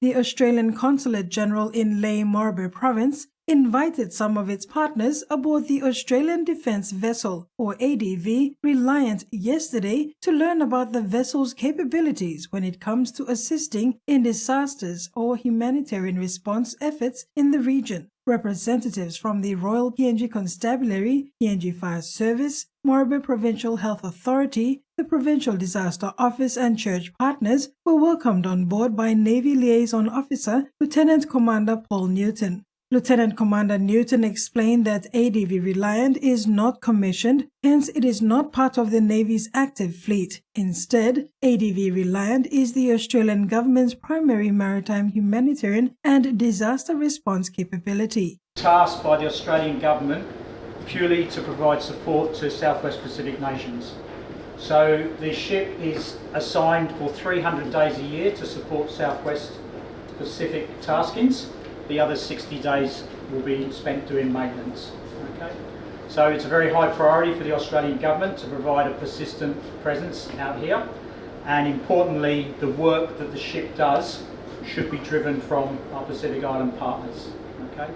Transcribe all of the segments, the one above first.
The Australian Consulate General in Lae Morbe Province invited some of its partners aboard the Australian Defence Vessel, or ADV, Reliant yesterday to learn about the vessel's capabilities when it comes to assisting in disasters or humanitarian response efforts in the region. Representatives from the Royal PNG Constabulary, PNG Fire Service, Morbe Provincial Health Authority, the Provincial Disaster Office and church partners were welcomed on board by Navy Liaison Officer Lieutenant Commander Paul Newton. Lieutenant Commander Newton explained that ADV Reliant is not commissioned, hence it is not part of the Navy's active fleet. Instead, ADV Reliant is the Australian government's primary maritime humanitarian and disaster response capability. Tasked by the Australian government purely to provide support to Southwest Pacific nations. So the ship is assigned for 300 days a year to support Southwest Pacific taskings. The other 60 days will be spent doing maintenance. Okay? So it's a very high priority for the Australian government to provide a persistent presence out here, and importantly the work that the ship does should be driven from our Pacific Island partners. Okay?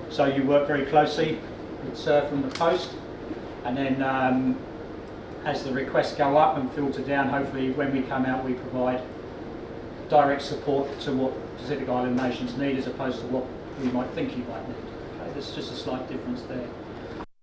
So you work very closely with Sir from the post, and then as the requests go up and filter down, hopefully when we come out we provide direct support to what Pacific Island nations need as opposed to what we might think you might need. Okay, there's just a slight difference there.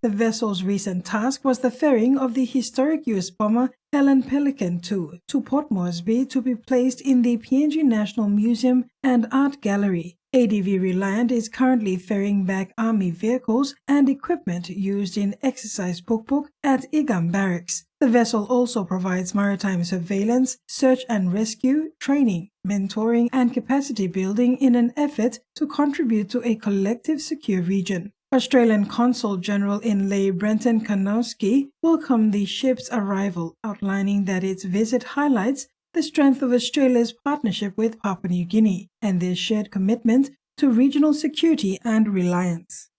The vessel's recent task was the ferrying of the historic US bomber Helen Pelican II to Port Moresby to be placed in the PNG National Museum and Art Gallery. ADV Reliant is currently ferrying back Army vehicles and equipment used in Exercise Pukpuk at Igam Barracks. The vessel also provides maritime surveillance, search and rescue, training, mentoring and capacity building in an effort to contribute to a collective secure region. Australian Consul General in Lae Brenton Kanowski welcomed the ship's arrival, outlining that its visit highlights the strength of Australia's partnership with Papua New Guinea and their shared commitment to regional security and reliance.